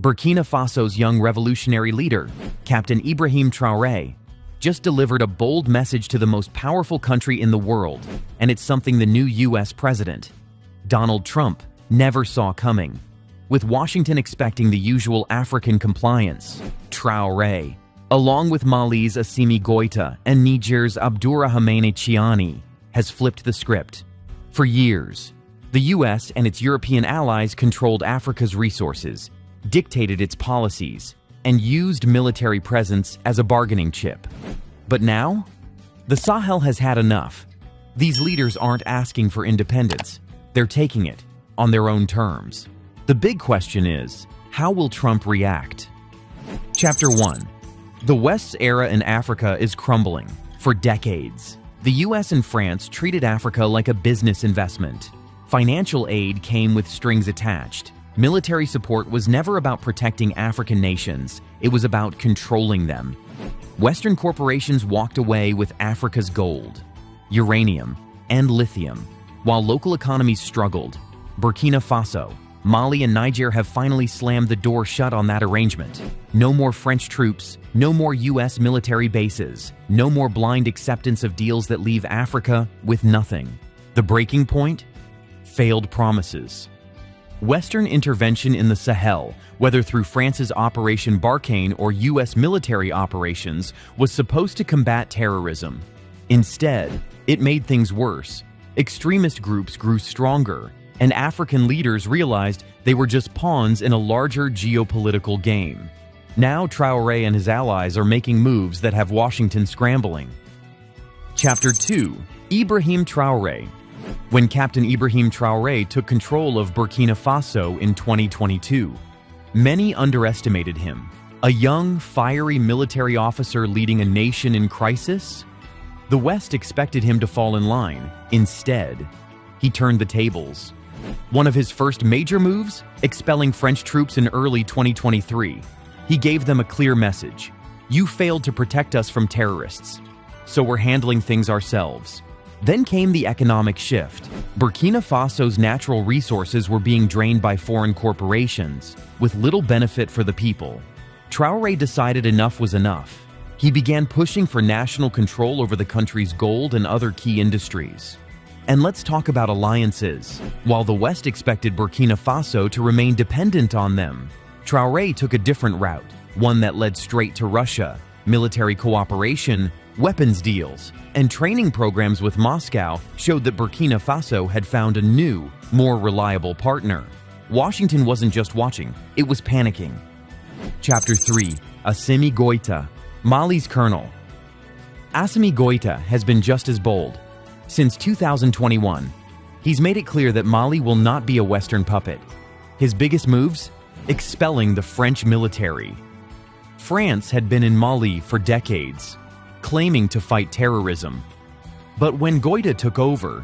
Burkina Faso's young revolutionary leader, Captain Ibrahim Traoré, just delivered a bold message to the most powerful country in the world, and it's something the new US president, Donald Trump, never saw coming. With Washington expecting the usual African compliance, Traoré, along with Mali's Assimi Goïta and Niger's Abdourahmane Tiani, has flipped the script. For years, the US and its European allies controlled Africa's resources, dictated its policies, and used military presence as a bargaining chip. But now, the Sahel has had enough. These leaders aren't asking for independence. They're taking it on their own terms. The big question is, how will Trump react? Chapter 1. The West's era in Africa is crumbling. For decades, the US and France treated Africa like a business investment. Financial aid came with strings attached. Military support was never about protecting African nations. It was about controlling them. Western corporations walked away with Africa's gold, uranium, and lithium, while local economies struggled. Burkina Faso, Mali, and Niger have finally slammed the door shut on that arrangement. No more French troops, no more US military bases, no more blind acceptance of deals that leave Africa with nothing. The breaking point? Failed promises. Western intervention in the Sahel, whether through France's Operation Barkhane or US military operations, was supposed to combat terrorism. Instead, it made things worse. Extremist groups grew stronger, and African leaders realized they were just pawns in a larger geopolitical game. Now Traoré and his allies are making moves that have Washington scrambling. Chapter 2. Ibrahim Traoré. When Captain Ibrahim Traoré took control of Burkina Faso in 2022, many underestimated him. A young, fiery military officer leading a nation in crisis? The West expected him to fall in line. Instead, he turned the tables. One of his first major moves? Expelling French troops in early 2023. He gave them a clear message. You failed to protect us from terrorists, so we're handling things ourselves. Then came the economic shift. Burkina Faso's natural resources were being drained by foreign corporations, with little benefit for the people. Traoré decided enough was enough. He began pushing for national control over the country's gold and other key industries. And let's talk about alliances. While the West expected Burkina Faso to remain dependent on them, Traoré took a different route, one that led straight to Russia. Military cooperation, weapons deals, and training programs with Moscow showed that Burkina Faso had found a new, more reliable partner. Washington wasn't just watching, it was panicking. Chapter 3. Assimi Goïta, Mali's colonel. Assimi Goïta has been just as bold. Since 2021, he's made it clear that Mali will not be a Western puppet. His biggest moves? Expelling the French military. France had been in Mali for decades, claiming to fight terrorism. But when Goïta took over,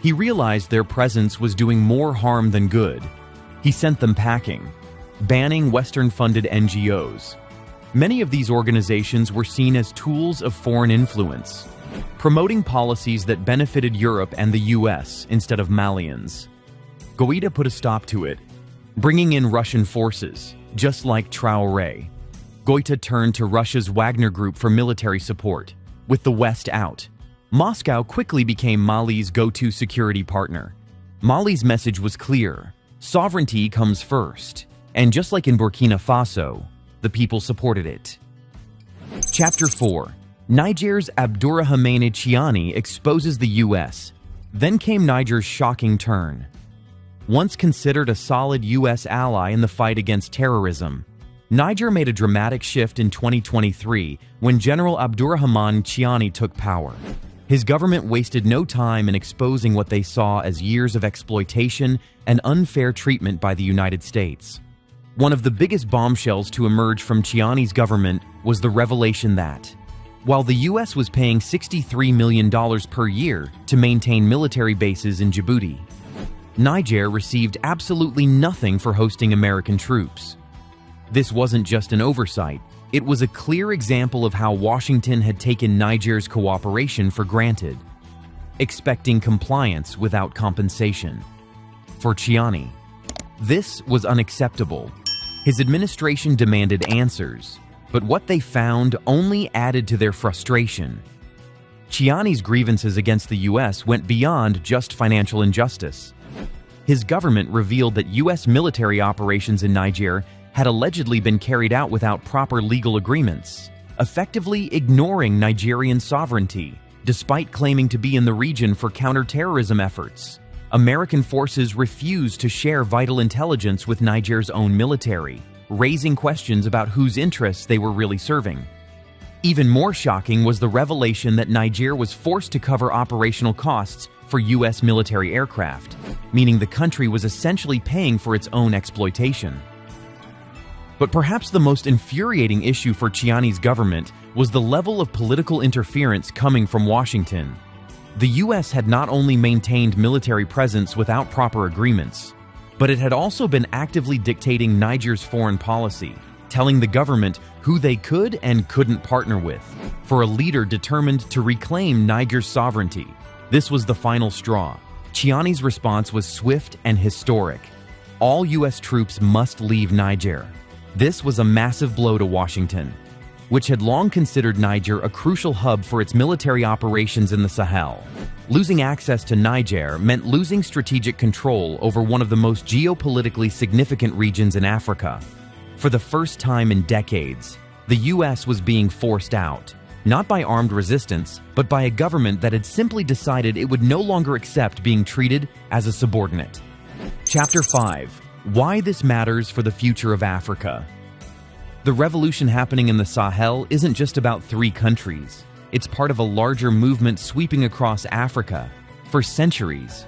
he realized their presence was doing more harm than good. He sent them packing, banning Western-funded NGOs. Many of these organizations were seen as tools of foreign influence, promoting policies that benefited Europe and the US instead of Malians. Goïta put a stop to it, bringing in Russian forces, just like Traoré. Goïta turned to Russia's Wagner Group for military support. With the West out, Moscow quickly became Mali's go-to security partner. Mali's message was clear: sovereignty comes first. And just like in Burkina Faso, the people supported it. Chapter 4. Niger's Abdourahmane Tiani exposes the US. Then came Niger's shocking turn. Once considered a solid US ally in the fight against terrorism, Niger made a dramatic shift in 2023 when General Abdourahmane Tiani took power. His government wasted no time in exposing what they saw as years of exploitation and unfair treatment by the United States. One of the biggest bombshells to emerge from Tiani's government was the revelation that, while the US was paying $63 million per year to maintain military bases in Djibouti, Niger received absolutely nothing for hosting American troops. This wasn't just an oversight, it was a clear example of how Washington had taken Niger's cooperation for granted, expecting compliance without compensation. For Tiani, this was unacceptable. His administration demanded answers, but what they found only added to their frustration. Chiani's grievances against the U.S. went beyond just financial injustice. His government revealed that U.S. military operations in Niger had allegedly been carried out without proper legal agreements, effectively ignoring Nigerian sovereignty, despite claiming to be in the region for counterterrorism efforts. American forces refused to share vital intelligence with Niger's own military, raising questions about whose interests they were really serving. Even more shocking was the revelation that Niger was forced to cover operational costs for U.S. military aircraft, meaning the country was essentially paying for its own exploitation. But perhaps the most infuriating issue for Chiani's government was the level of political interference coming from Washington. The U.S. had not only maintained military presence without proper agreements, but it had also been actively dictating Niger's foreign policy, telling the government who they could and couldn't partner with, for a leader determined to reclaim Niger's sovereignty. This was the final straw. Chiani's response was swift and historic. All U.S. troops must leave Niger. This was a massive blow to Washington, which had long considered Niger a crucial hub for its military operations in the Sahel. Losing access to Niger meant losing strategic control over one of the most geopolitically significant regions in Africa. For the first time in decades, the U.S. was being forced out, not by armed resistance, but by a government that had simply decided it would no longer accept being treated as a subordinate. Chapter 5: Why this matters for the future of Africa. The revolution happening in the Sahel isn't just about 3 countries. It's part of a larger movement sweeping across Africa. For centuries,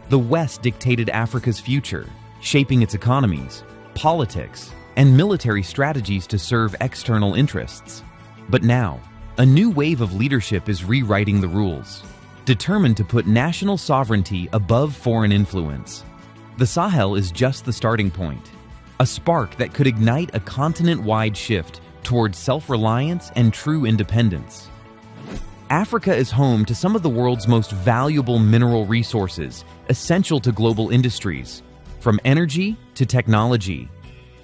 the West dictated Africa's future, shaping its economies, politics, and military strategies to serve external interests. But now, a new wave of leadership is rewriting the rules, determined to put national sovereignty above foreign influence. The Sahel is just the starting point, a spark that could ignite a continent-wide shift towards self-reliance and true independence. Africa is home to some of the world's most valuable mineral resources, essential to global industries, from energy to technology.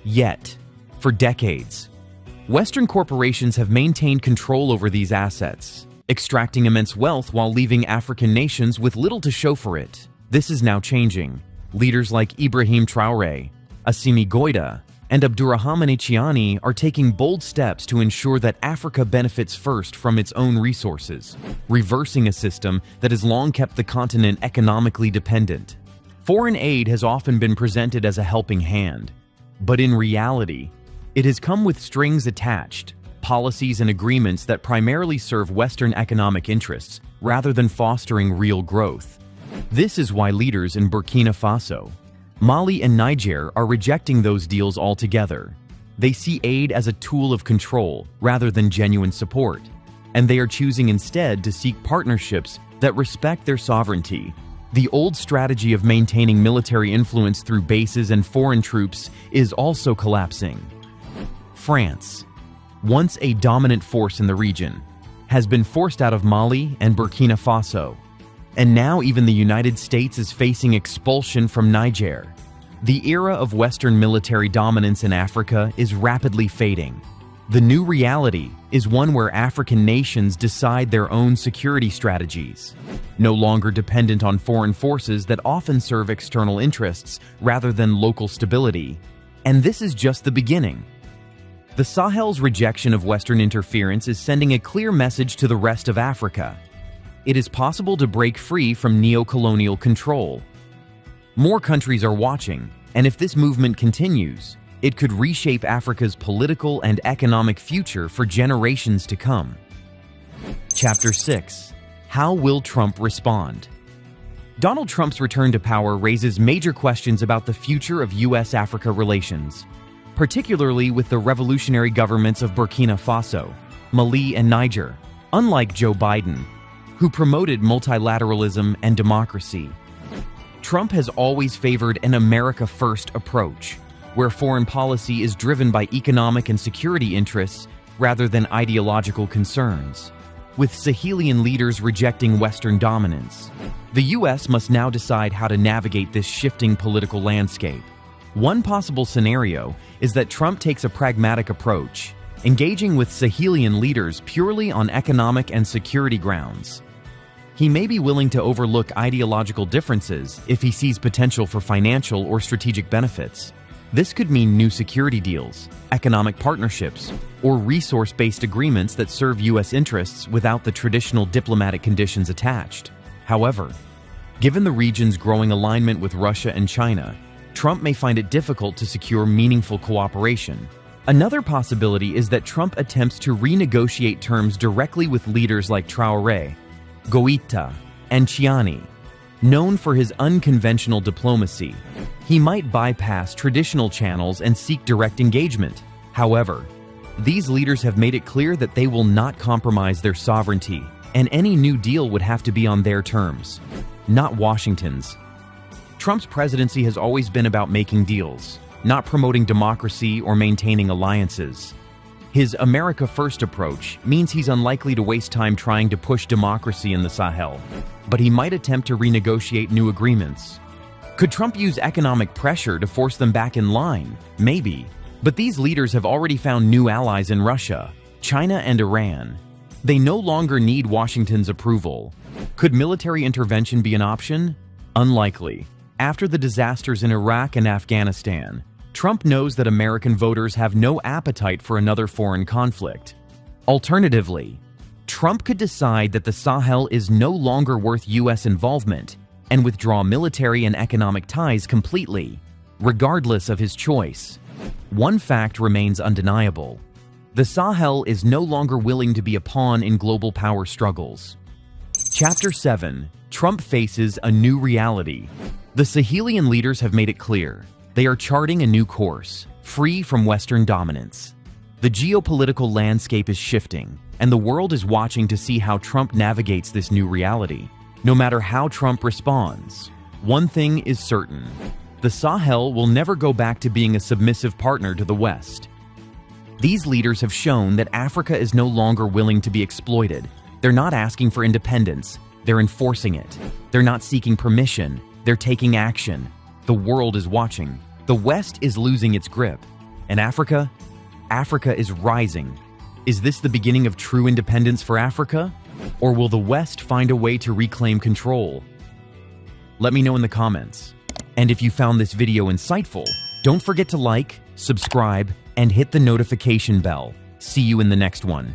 Yet, for decades, Western corporations have maintained control over these assets, extracting immense wealth while leaving African nations with little to show for it. This is now changing. Leaders like Ibrahim Traoré, Assimi Goïta, and Abdourahamane Chiani are taking bold steps to ensure that Africa benefits first from its own resources, reversing a system that has long kept the continent economically dependent. Foreign aid has often been presented as a helping hand, but in reality, it has come with strings attached, policies and agreements that primarily serve Western economic interests rather than fostering real growth. This is why leaders in Burkina Faso, Mali, and Niger are rejecting those deals altogether. They see aid as a tool of control rather than genuine support, and they are choosing instead to seek partnerships that respect their sovereignty. The old strategy of maintaining military influence through bases and foreign troops is also collapsing. France, once a dominant force in the region, has been forced out of Mali and Burkina Faso, and now even the United States is facing expulsion from Niger. The era of Western military dominance in Africa is rapidly fading. The new reality is one where African nations decide their own security strategies, no longer dependent on foreign forces that often serve external interests rather than local stability. And this is just the beginning. The Sahel's rejection of Western interference is sending a clear message to the rest of Africa. It is possible to break free from neo-colonial control. More countries are watching, and if this movement continues, it could reshape Africa's political and economic future for generations to come. Chapter 6: How will Trump respond? Donald Trump's return to power raises major questions about the future of U.S.-Africa relations, particularly with the revolutionary governments of Burkina Faso, Mali, and Niger. Unlike Joe Biden, who promoted multilateralism and democracy, Trump has always favored an America-first approach, where foreign policy is driven by economic and security interests rather than ideological concerns. With Sahelian leaders rejecting Western dominance, the U.S. must now decide how to navigate this shifting political landscape. One possible scenario is that Trump takes a pragmatic approach, engaging with Sahelian leaders purely on economic and security grounds. He may be willing to overlook ideological differences if he sees potential for financial or strategic benefits. This could mean new security deals, economic partnerships, or resource-based agreements that serve U.S. interests without the traditional diplomatic conditions attached. However, given the region's growing alignment with Russia and China, Trump may find it difficult to secure meaningful cooperation. Another possibility is that Trump attempts to renegotiate terms directly with leaders like Traoré, Goïta, and Chiani. Known for his unconventional diplomacy, he might bypass traditional channels and seek direct engagement. However, these leaders have made it clear that they will not compromise their sovereignty, and any new deal would have to be on their terms, not Washington's. Trump's presidency has always been about making deals, not promoting democracy or maintaining alliances. His America First approach means he's unlikely to waste time trying to push democracy in the Sahel, but he might attempt to renegotiate new agreements. Could Trump use economic pressure to force them back in line? Maybe. But these leaders have already found new allies in Russia, China, and Iran. They no longer need Washington's approval. Could military intervention be an option? Unlikely. After the disasters in Iraq and Afghanistan, Trump knows that American voters have no appetite for another foreign conflict. Alternatively, Trump could decide that the Sahel is no longer worth U.S. involvement and withdraw military and economic ties completely, regardless of his choice. One fact remains undeniable. The Sahel is no longer willing to be a pawn in global power struggles. Chapter 7. Trump faces a new reality. The Sahelian leaders have made it clear. They are charting a new course, free from Western dominance. The geopolitical landscape is shifting, and the world is watching to see how Trump navigates this new reality. No matter how Trump responds, one thing is certain: the Sahel will never go back to being a submissive partner to the West. These leaders have shown that Africa is no longer willing to be exploited. They're not asking for independence, they're enforcing it. They're not seeking permission, they're taking action. The world is watching. The West is losing its grip. And Africa is rising. Is this the beginning of true independence for Africa? Or will the West find a way to reclaim control? Let me know in the comments. And if you found this video insightful, don't forget to like, subscribe, and hit the notification bell. See you in the next one.